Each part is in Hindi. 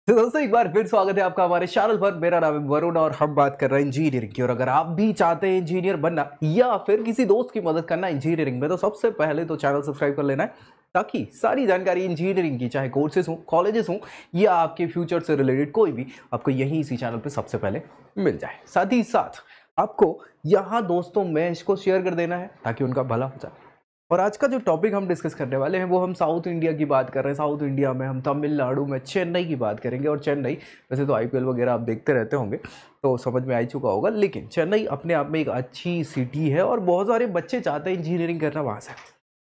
तो दोस्तों एक बार फिर स्वागत है आपका हमारे चैनल पर। मेरा नाम है वरुण और हम बात कर रहे हैं इंजीनियरिंग की। और अगर आप भी चाहते हैं इंजीनियर बनना या फिर किसी दोस्त की मदद करना इंजीनियरिंग में, तो सबसे पहले तो चैनल सब्सक्राइब कर लेना है, ताकि सारी जानकारी इंजीनियरिंग की, चाहे कोर्सेज हो, कॉलेजेस हो या आपके फ्यूचर से रिलेटेड कोई भी, आपको यही इसी चैनल पर सबसे पहले मिल जाए। साथ ही साथ आपको यहाँ दोस्तों में इसको शेयर कर देना है ताकि उनका भला हो जाए। और आज का जो टॉपिक हम डिस्कस करने वाले हैं वो हम साउथ इंडिया की बात कर रहे हैं। साउथ इंडिया में हम तमिलनाडु में चेन्नई की बात करेंगे। और चेन्नई, वैसे तो आईपीएल वगैरह आप देखते रहते होंगे तो समझ में आ ही चुका होगा, लेकिन चेन्नई अपने आप में एक अच्छी सिटी है और बहुत सारे बच्चे चाहते हैं इंजीनियरिंग करना वहाँ से।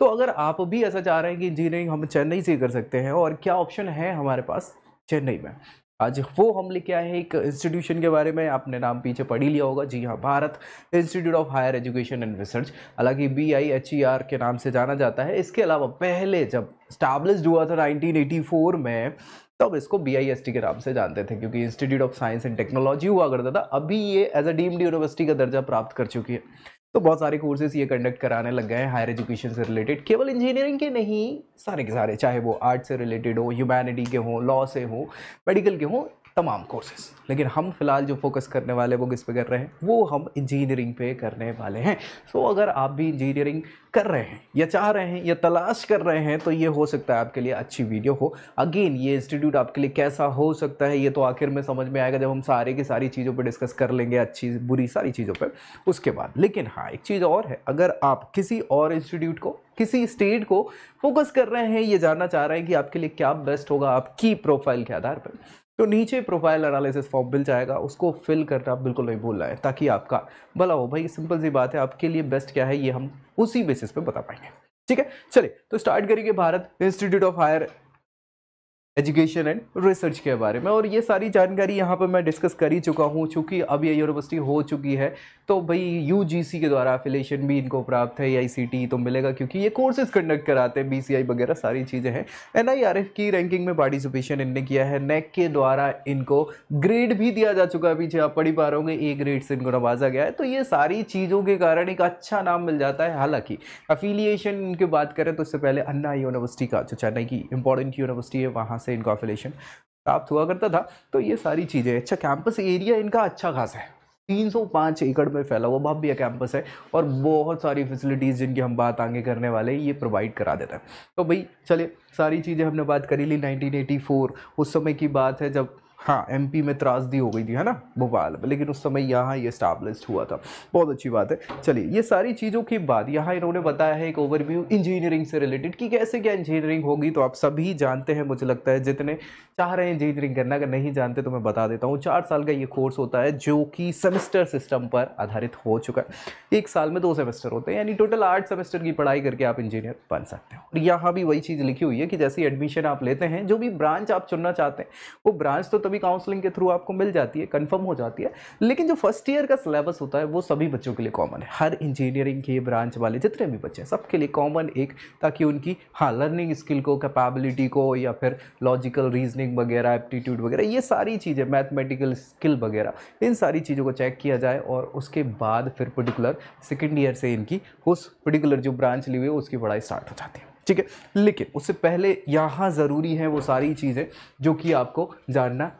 तो अगर आप भी ऐसा चाह रहे हैं कि इंजीनियरिंग हम चेन्नई से कर सकते हैं और क्या ऑप्शन है हमारे पास चेन्नई में, आज वो हम लेके आए हैं एक इंस्टीट्यूशन के बारे में। आपने नाम पीछे पढ़ ही लिया होगा, जी हाँ, Bharat institute of higher education and research, हालांकि BIHER के नाम से जाना जाता है। इसके अलावा पहले जब स्टैब्लिश्ड हुआ था 1984 में, तब इसको BIST के नाम से जानते थे, क्योंकि institute of science and technology हुआ करता था। अभी ये एज अ डीम्ड यूनिवर्सिटी का दर्जा प्राप्त कर चुकी है। तो बहुत सारे कोर्सेज ये कंडक्ट कराने लग गए हैं हायर एजुकेशन से रिलेटेड, केवल इंजीनियरिंग के नहीं, सारे के सारे, चाहे वो आर्ट से रिलेटेड हो, ह्यूमैनिटी के हो, लॉ से हो, मेडिकल के हो, तमाम कोर्सेज। लेकिन हम फिलहाल जो फोकस करने वाले वो किस पे कर रहे हैं, वो हम इंजीनियरिंग पे करने वाले हैं। सो अगर आप भी इंजीनियरिंग कर रहे हैं या चाह रहे हैं या तलाश कर रहे हैं, तो ये हो सकता है आपके लिए अच्छी वीडियो हो। अगेन, ये इंस्टीट्यूट आपके लिए कैसा हो सकता है ये तो आखिर में समझ में आएगा जब हम सारे की सारी चीज़ों पर डिस्कस कर लेंगे, अच्छी बुरी सारी चीज़ों पर उसके बाद। लेकिन हाँ, एक चीज़ और है, अगर आप किसी और इंस्टीट्यूट को, किसी स्टेट को फोकस कर रहे हैं, ये जानना चाह रहे हैं कि आपके लिए क्या बेस्ट होगा आपकी प्रोफाइल के आधार पर, तो नीचे प्रोफाइल एनालिसिस फॉर्म मिल जाएगा, उसको फिल करना बिल्कुल नहीं भूलना है, ताकि आपका भला हो। भाई सिंपल सी बात है, आपके लिए बेस्ट क्या है ये हम उसी बेसिस पे बता पाएंगे। ठीक है, चलिए तो स्टार्ट करेंगे Bharat institute of higher education and research के बारे में। और ये सारी जानकारी यहाँ पर मैं डिस्कस कर ही चुका हूँ, चूँकि अब ये यूनिवर्सिटी हो चुकी है तो भाई UGC के द्वारा एफिलिएशन भी इनको प्राप्त है, AICTE तो मिलेगा क्योंकि ये कोर्सेज कंडक्ट कराते हैं, BCI वगैरह सारी चीज़ें हैं। NIRF की रैंकिंग में पार्टिसिपेशन इनने किया है, NAC के द्वारा इनको ग्रेड भी दिया जा चुका है, पीछे आप पढ़ ही पा रहे होंगे, A ग्रेड से इनको नवाजा गया है। तो ये सारी चीज़ों के कारण एक अच्छा नाम मिल जाता है। हालांकि एफिलिएशन इनकी बात करें तो इससे पहले अन्ना यूनिवर्सिटी का, जो चेन्नई की इंपॉर्टेंट यूनिवर्सिटी है, वहाँ से इनको एफिलिएशन प्राप्त हुआ करता था। तो ये सारी चीज़ें, अच्छा कैंपस एरिया इनका अच्छा खासा है, 305 एकड़ में फैला हुआ भव्य कैंपस है और बहुत सारी फैसिलिटीज़ जिनकी हम बात आगे करने वाले हैं ये प्रोवाइड करा देता है। तो भाई चलिए, सारी चीज़ें हमने बात करी ली। 1984 उस समय की बात है जब, हाँ, MP में त्रासदी हो गई थी, है ना, भोपाल में, लेकिन उस समय यहाँ ये स्टैब्लिश्ड हुआ था। बहुत अच्छी बात है। चलिए, ये सारी चीज़ों के बाद यहाँ इन्होंने बताया है एक ओवरव्यू इंजीनियरिंग से रिलेटेड कि कैसे क्या इंजीनियरिंग होगी। तो आप सभी जानते हैं, मुझे लगता है जितने चाह रहे हैं इंजीनियरिंग करना, अगर नहीं जानते तो मैं बता देता हूँ। 4 साल का ये कोर्स होता है जो कि सेमेस्टर सिस्टम पर आधारित हो चुका है। 1 साल में 2 सेमेस्टर होते हैं, यानी टोटल 8 सेमेस्टर की पढ़ाई करके आप इंजीनियर बन सकते हैं। और यहाँ भी वही चीज़ लिखी हुई है कि जैसे एडमिशन आप लेते हैं, जो भी ब्रांच आप चुनना चाहते हैं, वो ब्रांच तो तभी काउंसलिंग के थ्रू आपको मिल जाती है, कंफर्म हो जाती है। लेकिन जो फर्स्ट ईयर का सिलेबस होता है वो सभी बच्चों के लिए कॉमन है। हर इंजीनियरिंग के ब्रांच वाले जितने भी बच्चे हैं सबके लिए कॉमन एक, ताकि उनकी, हाँ, लर्निंग स्किल को, कैपेबिलिटी को, या फिर लॉजिकल रीजनिंग वगैरह, एप्टीट्यूड वगैरह, ये सारी चीज़ें, मैथमेटिकल स्किल वगैरह, इन सारी चीज़ों को चेक किया जाए। और उसके बाद फिर पर्टिकुलर सेकेंड ईयर से इनकी उस पर्टिकुलर जो ब्रांच ली हुई है उसकी पढ़ाई स्टार्ट हो जाती है। ठीक है, लेकिन उससे पहले यहाँ ज़रूरी है वो सारी चीज़ें जो कि आपको जानना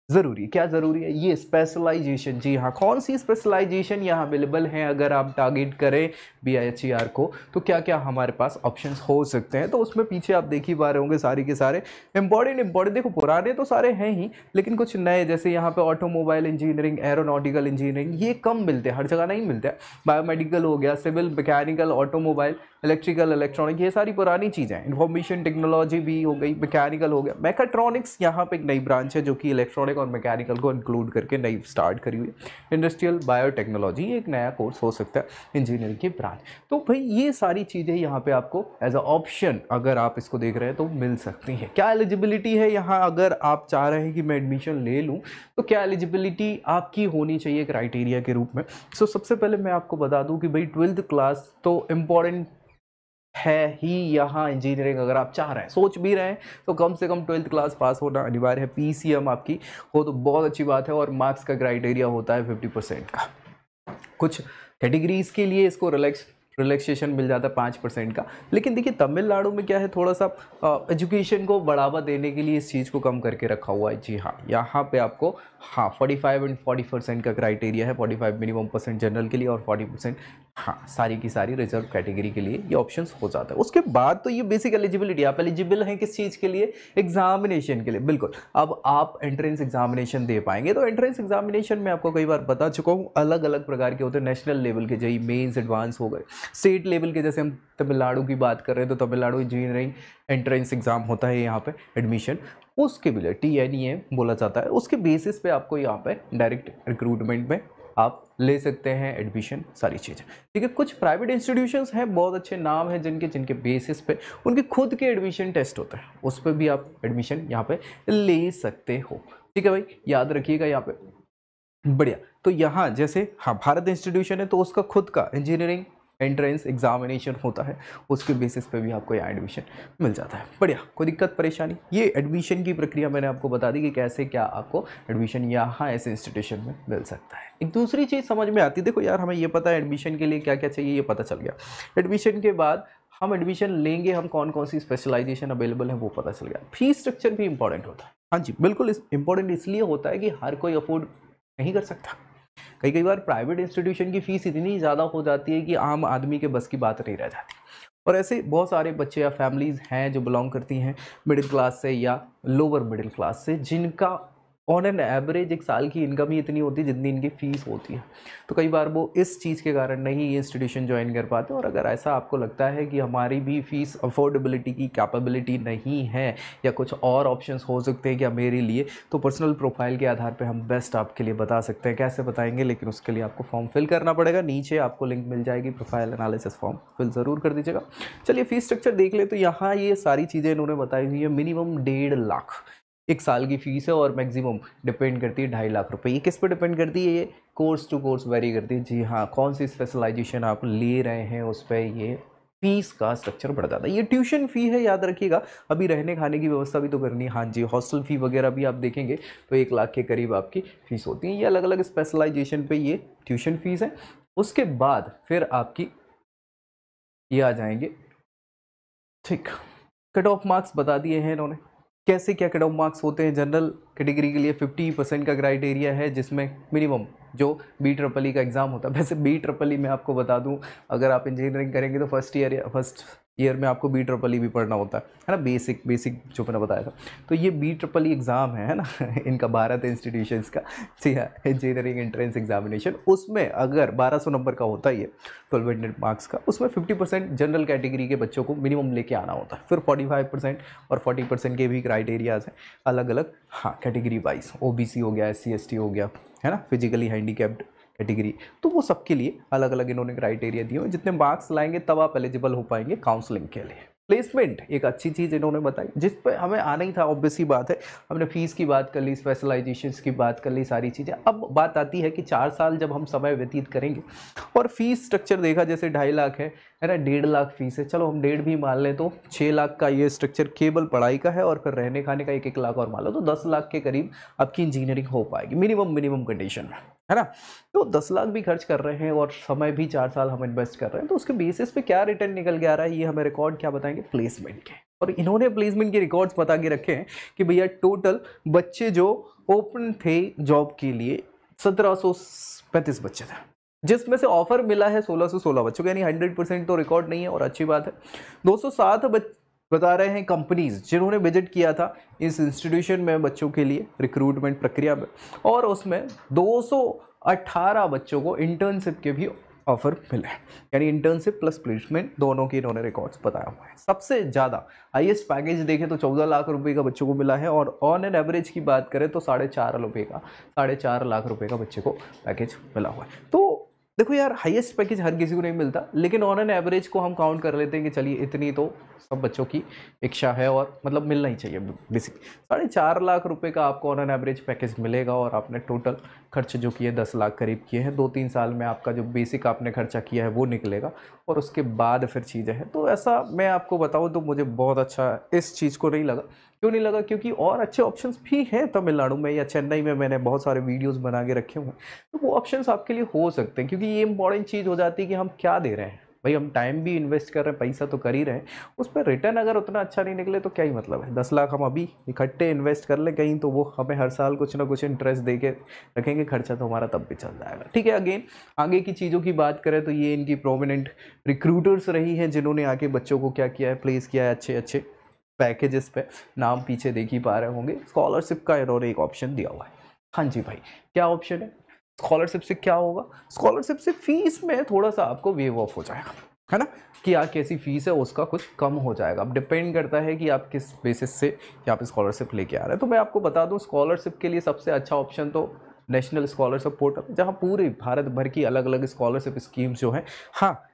ज़रूरी है। क्या ज़रूरी है? ये स्पेशलाइजेशन। जी हाँ, कौन सी स्पेशलाइजेशन यहाँ अवेलेबल है अगर आप टारगेट करें BIHER को, तो क्या क्या हमारे पास ऑप्शंस हो सकते हैं। तो उसमें पीछे आप देख ही पा रहे होंगे सारी के सारे इंपॉर्टेंट, देखो पुराने तो सारे हैं ही, लेकिन कुछ नए, जैसे यहाँ पे ऑटोमोबाइल इंजीनियरिंग, एरोनॉटिकल इंजीनियरिंग, ये कम मिलते हैं, हर जगह नहीं मिलते हैं। बायोमेडिकल हो गया, civil, mechanical, automobile, electrical, electronic, ये सारी पुरानी चीज़ें हैं। इंफॉर्मेशन टेक्नोलॉजी भी हो गई, मैकेनिकल हो गया, मैकाट्रॉनिक्स यहाँ पे एक नई ब्रांच है जो कि इलेक्ट्रॉनिक और मैकेनिकल को इंक्लूड करके नई स्टार्ट करी हुई है। इंडस्ट्रियल बायोटेक्नोलॉजी, एक नया कोर्स हो सकता है इंजीनियरिंग की ब्रांच। तो भाई ये सारी चीज़ें यहाँ पे आपको एज अ ऑप्शन, अगर आप इसको देख रहे हैं, तो मिल सकती हैं। क्या एलिजिबिलिटी है यहाँ, अगर आप चाह रहे हैं कि मैं एडमिशन ले लूँ, तो क्या एलिजिबिलिटी आपकी होनी चाहिए क्राइटेरिया के रूप में। सो सबसे पहले मैं आपको बता दूँ कि भाई 12th क्लास तो इम्पॉर्टेंट है ही यहाँ इंजीनियरिंग। अगर आप चाह रहे हैं, सोच भी रहे हैं, तो कम से कम 12th क्लास पास होना अनिवार्य है। PCM आपकी हो तो बहुत अच्छी बात है। और मार्क्स का क्राइटेरिया होता है 50% का। कुछ कैटेगरीज के लिए इसको रिलैक्स रिलैक्सेशन मिल जाता है 5% का। लेकिन देखिए तमिलनाडु में क्या है, थोड़ा सा एजुकेशन को बढ़ावा देने के लिए इस चीज़ को कम करके रखा हुआ है। जी हाँ, यहाँ पे आपको 45 एंड 40% का क्राइटेरिया है, 45 मिनिमम परसेंट जनरल के लिए और 40% सारी की सारी रिजर्व कैटेगरी के लिए ये ऑप्शंस हो जाता है। उसके बाद तो ये बेसिक एलिजिबिलिटी, आप एलिजिबल हैं किस चीज़ के लिए, एग्जामिनेशन के लिए। बिल्कुल, अब आप एंट्रेंस एग्जामिनेशन दे पाएंगे। तो एंट्रेंस एग्जामिनेशन में आपको कई बार बता चुका हूँ, अलग अलग प्रकार के होते हैं। नेशनल लेवल के जेईई मेंस एडवांस हो गए, स्टेट लेवल के जैसे हम तमिलनाडु की बात कर रहे हैं तो तमिलनाडु इंजीनियरिंग एंट्रेंस एग्जाम होता है यहाँ पे एडमिशन, उसके भी TNEA बोला जाता है। उसके बेसिस पे आपको यहाँ पे डायरेक्ट रिक्रूटमेंट में आप ले सकते हैं एडमिशन, सारी चीज़ें। ठीक है, कुछ प्राइवेट इंस्टीट्यूशंस हैं, बहुत अच्छे नाम हैं जिनके बेसिस पे उनके खुद के एडमिशन टेस्ट होते हैं, उस पर भी आप एडमिशन यहाँ पे ले सकते हो। ठीक है भाई, याद रखिएगा यहाँ पे, बढ़िया। तो यहाँ जैसे भारत इंस्टीट्यूशन है तो उसका खुद का इंजीनियरिंग एंट्रेंस एग्जामिनेशन होता है, उसके बेसिस पे भी आपको यहाँ एडमिशन मिल जाता है। बढ़िया, कोई दिक्कत परेशानी, ये एडमिशन की प्रक्रिया मैंने आपको बता दी कि कैसे क्या आपको एडमिशन यहाँ ऐसे इंस्टीट्यूशन में मिल सकता है। एक दूसरी चीज़ समझ में आती है, देखो यार हमें ये पता है एडमिशन के लिए क्या क्या चाहिए, ये पता चल गया। एडमिशन के बाद हम एडमिशन लेंगे, हम कौन कौन सी स्पेशलाइजेशन अवेलेबल है वो पता चल गया। फीस स्ट्रक्चर भी इंपॉर्टेंट होता है। हाँ जी बिल्कुल, इंपॉर्टेंट इसलिए होता है कि हर कोई अफोर्ड नहीं कर सकता। कई बार प्राइवेट इंस्टीट्यूशन की फ़ीस इतनी ज़्यादा हो जाती है कि आम आदमी के बस की बात नहीं रह जाती। और ऐसे बहुत सारे बच्चे या फैमिलीज़ हैं जो बिलोंग करती हैं मिडिल क्लास से या लोअर मिडिल क्लास से, जिनका ऑन एन एवरेज एक साल की इनकम ही इतनी होती है जितनी इनकी फ़ीस होती है। तो कई बार वो इस चीज़ के कारण नहीं ये इंस्टीट्यूशन ज्वाइन कर पाते। और अगर ऐसा आपको लगता है कि हमारी भी फ़ीस अफोर्डेबिलिटी की कैपेबिलिटी नहीं है या कुछ और ऑप्शंस हो सकते हैं क्या मेरे लिए, तो पर्सनल प्रोफाइल के आधार पे हम बेस्ट आपके लिए बता सकते हैं। कैसे बताएंगे, लेकिन उसके लिए आपको फॉर्म फिल करना पड़ेगा। नीचे आपको लिंक मिल जाएगी, प्रोफाइल एनालिसिस फॉर्म फिल ज़रूर कर दीजिएगा। चलिए फ़ीस स्ट्रक्चर देख ले। तो यहाँ ये सारी चीज़ें इन्होंने बताई हुई है। मिनिमम 1.5 लाख एक साल की फ़ीस है और मैक्सिमम डिपेंड करती है 2.5 लाख रुपए। ये किस पे डिपेंड करती है, ये कोर्स टू कोर्स वेरी करती है। जी हाँ, कौन सी स्पेशलाइजेशन आप ले रहे हैं उस पर ये फीस का स्ट्रक्चर बढ़ जाता है। ये ट्यूशन फ़ी है, याद रखिएगा। अभी रहने खाने की व्यवस्था भी तो करनी है। हाँ जी, हॉस्टल फ़ी वगैरह भी आप देखेंगे तो 1 लाख के करीब आपकी फ़ीस होती है। ये अलग अलग स्पेशलाइजेशन पे ये ट्यूशन फ़ीस है। उसके बाद फिर आपकी ये आ जाएंगे, ठीक, कट ऑफ मार्क्स बता दिए हैं इन्होंने। कैसे क्या कट ऑफ मार्क्स होते हैं। जनरल कैटेगरी के लिए 50% का क्राइटेरिया है, जिसमें मिनिमम जो BEEE का एग्ज़ाम होता है। वैसे BEEE में आपको बता दूं, अगर आप इंजीनियरिंग करेंगे तो फर्स्ट ईयर में आपको BEEE भी पढ़ना होता है ना, बेसिक जो मैंने बताया था। तो ये BEEE एग्ज़ाम है ना इनका भारत इंस्टीट्यूशंस का, जी हाँ, इंजीनियरिंग एंट्रेंस एग्जामिनेशन। उसमें अगर 1200 नंबर का होता है ये 1200 मार्क्स का, उसमें 50% जनरल कैटेगरी के बच्चों को मिनिमम लेके आना होता है। फिर 45% और 40% के भी क्राइटेरियाज हैं अलग अलग, हाँ, कैटेगरी वाइज। OBC हो गया, SC ST हो गया, है ना, फिजिकली हैंडीकैप्ड कैटेगरी, तो वो सबके लिए अलग अलग इन्होंने क्राइटेरिया दिए हुए। जितने मार्क्स लाएंगे तब आप एलिजिबल हो पाएंगे काउंसलिंग के लिए। प्लेसमेंट एक अच्छी चीज़ इन्होंने बताई, जिस पर हमें आना ही था, ऑब्वियस सी बात है। हमने फीस की बात कर ली, स्पेशलाइजेशंस की बात कर ली, सारी चीज़ें। अब बात आती है कि 4 साल जब हम समय व्यतीत करेंगे और फीस स्ट्रक्चर देखा, जैसे 2.5 लाख है ना, 1.5 लाख फीस है, चलो हम 1.5 भी मान लें तो 6 लाख का ये स्ट्रक्चर केवल पढ़ाई का है, और फिर रहने खाने का 1 लाख और मान लो तो 10 लाख के करीब आपकी इंजीनियरिंग हो पाएगी मिनिमम कंडीशन में, है ना। तो 10 लाख भी खर्च कर रहे हैं और समय भी 4 साल हम इन्वेस्ट कर रहे हैं, तो उसके बेसिस पे क्या रिटर्न निकल के आ रहा है, ये हमें रिकॉर्ड क्या बताएंगे, प्लेसमेंट के। और इन्होंने प्लेसमेंट के रिकॉर्ड्स बता के रखे हैं कि भैया टोटल बच्चे जो ओपन थे जॉब के लिए 1735 बच्चे थे, जिसमें से ऑफर मिला है 1616 बच्चों को, यानी 100% तो रिकॉर्ड नहीं है और अच्छी बात है। 207 बता रहे हैं कंपनीज जिन्होंने विजिट किया था इस इंस्टीट्यूशन में बच्चों के लिए रिक्रूटमेंट प्रक्रिया में, और उसमें 218 बच्चों को इंटर्नशिप के भी ऑफर मिले, यानी इंटर्नशिप प्लस प्लेसमेंट दोनों के इन्होंने रिकॉर्ड्स बताया हुआ है। सबसे ज़्यादा हाईएस्ट पैकेज देखें तो 14 लाख रुपए का बच्चों को मिला है, और ऑन एन एवरेज की बात करें तो 4.5 लाख रुपए का बच्चे को पैकेज मिला हुआ है। तो देखो यार, हाईएस्ट पैकेज हर किसी को नहीं मिलता, लेकिन ऑन एन एवरेज को हम काउंट कर लेते हैं कि चलिए इतनी तो सब बच्चों की इच्छा है और मतलब मिलना ही चाहिए। बेसिक 4.5 लाख रुपए का आपको ऑन एन एवरेज पैकेज मिलेगा, और आपने टोटल खर्च जो किए 10 लाख करीब किए हैं, 2-3 साल में आपका जो बेसिक आपने खर्चा किया है वो निकलेगा, और उसके बाद फिर चीज़ें हैं। तो ऐसा मैं आपको बताऊँ तो मुझे बहुत अच्छा इस चीज़ को नहीं लगा। क्यों नहीं लगा? क्योंकि और अच्छे ऑप्शंस भी हैं तमिलनाडु में या चेन्नई में, मैंने बहुत सारे वीडियोस बना के रखे हुए हैं, तो वो ऑप्शंस आपके लिए हो सकते हैं। क्योंकि ये इंपॉर्टेंट चीज़ हो जाती है कि हम क्या दे रहे हैं भाई हम टाइम भी इन्वेस्ट कर रहे हैं, पैसा तो कर ही रहे हैं, उस पर रिटर्न अगर उतना अच्छा नहीं निकले तो क्या ही मतलब है। 10 लाख हम अभी इकट्ठे इन्वेस्ट कर लें कहीं, तो वो हमें हर साल कुछ ना कुछ इंटरेस्ट दे के रखेंगे, खर्चा तो हमारा तब भी चल जाएगा। ठीक है, अगेन आगे की चीज़ों की बात करें तो ये इनकी प्रोमिनेंट रिक्रूटर्स रही हैं जिन्होंने आके बच्चों को क्या किया है, प्लेस किया है अच्छे अच्छे पैकेजेस पे। नाम पीछे देख ही पा रहे होंगे, स्कॉलरशिप का इन्होंने एक ऑप्शन दिया हुआ है। हाँ जी भाई, क्या ऑप्शन है स्कॉलरशिप से? क्या होगा, स्कॉलरशिप से फीस में थोड़ा सा आपको वेव ऑफ हो जाएगा, है ना, कि आप कैसी फीस है उसका कुछ कम हो जाएगा। अब डिपेंड करता है कि आप किस बेसिस से यहाँ पे स्कॉलरशिप लेके आ रहे हैं। तो मैं आपको बता दूं, स्कॉलरशिप के लिए सबसे अच्छा ऑप्शन तो नेशनल स्कॉलरशिप पोर्टल, जहाँ पूरे भारत भर की अलग अलग स्कॉलरशिप स्कीम्स जो हैं, हाँ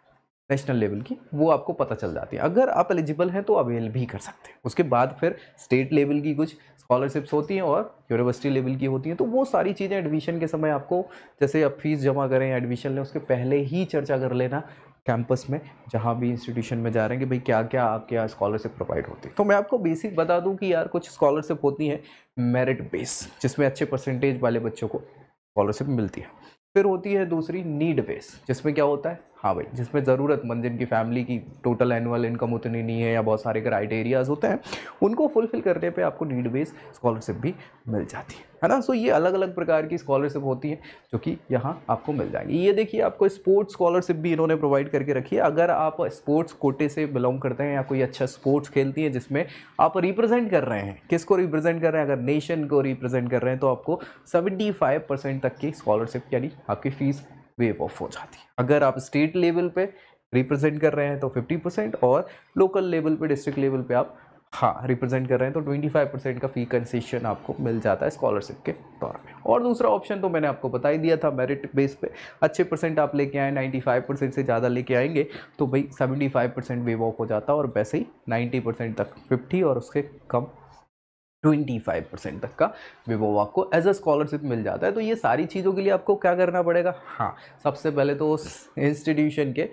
नेशनल लेवल की, वो आपको पता चल जाती है। अगर आप एलिजिबल हैं तो अवेल भी कर सकते हैं। उसके बाद फिर स्टेट लेवल की कुछ स्कॉलरशिप्स होती हैं और यूनिवर्सिटी लेवल की होती हैं। तो वो सारी चीज़ें एडमिशन के समय आपको, जैसे आप फीस जमा करें या एडमिशन लें, उसके पहले ही चर्चा कर लेना कैंपस में, जहाँ भी इंस्टीट्यूशन में जा रहे हैं कि भाई क्या क्या आपके यहाँ स्कॉलरशिप प्रोवाइड होती है। तो मैं आपको बेसिक बता दूँ कि यार कुछ स्कॉलरशिप होती हैं मेरिट बेस, जिसमें अच्छे परसेंटेज वाले बच्चों को स्कॉलरशिप मिलती है। फिर होती है दूसरी नीड बेस, जिसमें क्या होता है, हाँ भाई जिसमें ज़रूरतमंद, जिनकी फैमिली की टोटल एनुअल इनकम उतनी नहीं है या बहुत सारे क्राइटेरियाज होते हैं, उनको फुलफिल करने पे आपको नीड बेस स्कॉलरशिप भी मिल जाती है ना। सो ये अलग अलग प्रकार की स्कॉलरशिप होती है जो कि यहाँ आपको मिल जाएंगी। ये देखिए, आपको स्पोर्ट्स स्कॉलरशिप भी इन्होंने प्रोवाइड करके रखी है। अगर आप स्पोर्ट्स कोटे से बिलोंग करते हैं या कोई अच्छा स्पोर्ट्स खेलती हैं जिसमें आप रिप्रेजेंट कर रहे हैं, किसको रिप्रेजेंट कर रहे हैं, अगर नेशन को रिप्रेजेंट कर रहे हैं, तो आपको 75% तक की स्कॉलरशिप यानी आपकी फीस वेव ऑफ हो जाती है। अगर आप स्टेट लेवल पे रिप्रेजेंट कर रहे हैं तो 50%, और लोकल लेवल पे, डिस्ट्रिक्ट लेवल पे आप रिप्रेजेंट कर रहे हैं तो 25% का फी कंसेशन आपको मिल जाता है स्कॉलरशिप के तौर पे। और दूसरा ऑप्शन तो मैंने आपको बता ही दिया था, मेरिट बेस पे अच्छे परसेंट आप लेके आए, 95% से ज़्यादा लेके आएंगे तो भाई 75% वेव ऑफ हो जाता है, और वैसे ही 90% तक 50 और उसके कम 25% तक का विवो आपको एज अ स्कॉलरशिप मिल जाता है। तो ये सारी चीज़ों के लिए आपको क्या करना पड़ेगा, सबसे पहले तो उस इंस्टीट्यूशन के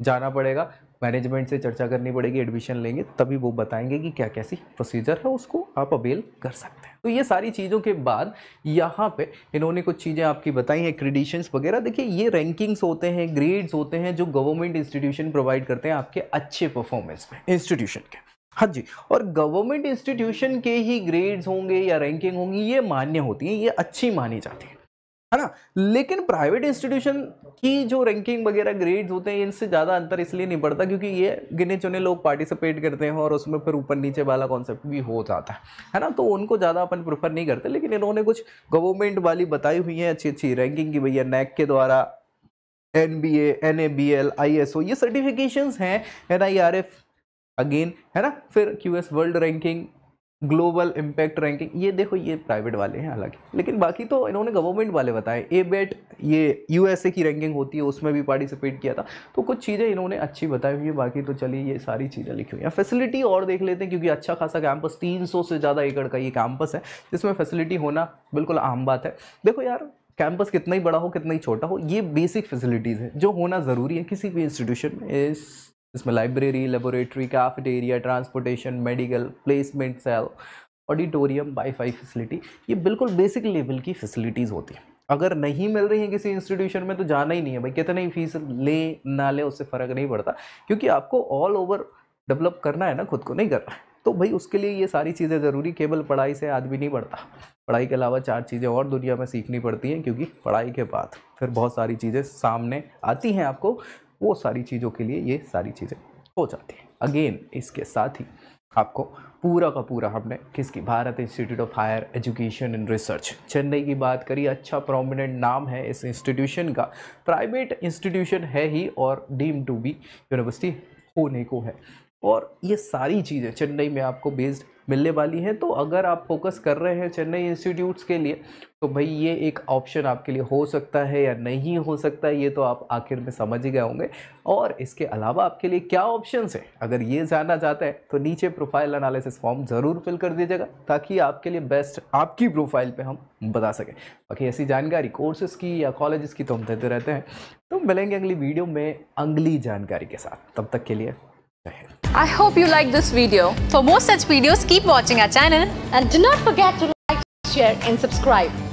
जाना पड़ेगा, मैनेजमेंट से चर्चा करनी पड़ेगी, एडमिशन लेंगे तभी वो बताएंगे कि क्या कैसी प्रोसीजर है, उसको आप अवेल कर सकते हैं। तो ये सारी चीज़ों के बाद यहाँ पे इन्होंने कुछ चीज़ें आपकी बताई हैं, क्रेडिशंस वगैरह। देखिए, ये रैंकिंग्स होते हैं, ग्रेड्स होते हैं जो गवर्नमेंट इंस्टीट्यूशन प्रोवाइड करते हैं आपके अच्छे परफॉर्मेंस में इंस्टीट्यूशन के। हाँ जी, और गवर्नमेंट इंस्टीट्यूशन के ही ग्रेड्स होंगे या रैंकिंग होंगी, ये मान्य होती हैं, ये अच्छी मानी जाती है ना। लेकिन प्राइवेट इंस्टीट्यूशन की जो रैंकिंग वगैरह ग्रेड्स होते हैं, इनसे ज़्यादा अंतर इसलिए नहीं पड़ता क्योंकि ये गिने चुने लोग पार्टिसिपेट करते हैं और उसमें फिर ऊपर नीचे वाला कॉन्सेप्ट भी हो जाता है ना। तो उनको ज़्यादा अपन प्रेफर नहीं करते। लेकिन इन्होंने कुछ गवर्नमेंट वाली बताई हुई है अच्छी अच्छी रैंकिंग की, भैया नैक के द्वारा NBA, NABL, ISO ये सर्टिफिकेशंस हैं, NIRF अगेन, है ना। फिर QS world ranking, global impact ranking, ये देखो ये प्राइवेट वाले हैं हालांकि, लेकिन बाकी तो इन्होंने गवर्नमेंट वाले बताए। ABET ये USA की रैंकिंग होती है, उसमें भी पार्टिसिपेट किया था। तो कुछ चीज़ें इन्होंने अच्छी बताई हुई है। बाकी तो चलिए ये सारी चीज़ें लिखी हुई हैं। फैसिलिटी और देख लेते हैं, क्योंकि अच्छा खासा कैंपस, 300 से ज़्यादा एकड़ का ये कैंपस है, जिसमें फैसिलिटी होना बिल्कुल आम बात है। देखो यार, कैंपस कितना ही बड़ा हो कितना ही छोटा हो, ये बेसिक फैसिलिटीज़ है जो होना ज़रूरी है किसी भी इंस्टीट्यूशन में। इसमें library, laboratory, cafeteria, transportation, medical, placement cell, auditorium, wifi facility, ये बिल्कुल बेसिक लेवल की फैसिलिटीज़ होती हैं। अगर नहीं मिल रही है किसी इंस्टीट्यूशन में तो जाना ही नहीं है भाई, कितने ही फीस ले ना ले उससे फ़र्क नहीं पड़ता, क्योंकि आपको ऑल ओवर डेवलप करना है ना, खुद को नहीं करना है। तो भाई उसके लिए ये सारी चीज़ें ज़रूरी, केवल पढ़ाई से आदमी नहीं बढ़ता, पढ़ाई के अलावा 4 चीज़ें और दुनिया में सीखनी पड़ती हैं, क्योंकि पढ़ाई के बाद फिर बहुत सारी चीज़ें सामने आती हैं आपको, वो सारी चीज़ों के लिए ये सारी चीज़ें हो जाती हैं। अगेन इसके साथ ही आपको पूरा का पूरा हमने किसकी, Bharat institute of higher education and research Chennai की बात करी। अच्छा प्रोमिनेंट नाम है इस इंस्टीट्यूशन का, प्राइवेट इंस्टीट्यूशन है ही और डीम्ड टू बी यूनिवर्सिटी होने को है, और ये सारी चीज़ें चेन्नई में आपको बेस्ड मिलने वाली हैं। तो अगर आप फोकस कर रहे हैं चेन्नई इंस्टीट्यूट्स के लिए, तो भाई ये एक ऑप्शन आपके लिए हो सकता है या नहीं हो सकता है, ये तो आप आखिर में समझ ही गए होंगे। और इसके अलावा आपके लिए क्या ऑप्शंस है, अगर ये जानना चाहते हैं तो नीचे प्रोफाइल एनालिसिस फॉर्म ज़रूर फिल कर दीजिएगा, ताकि आपके लिए बेस्ट आपकी प्रोफाइल पे हम बता सकें। बाकी ऐसी जानकारी कोर्सेज़ की या कॉलेजेस की तो हम देते रहते हैं। तो मिलेंगे अगली वीडियो में अगली जानकारी के साथ, तब तक के लिए जय Hind. I hope you like this video. For more such videos, keep watching our channel and do not forget to like, share and subscribe.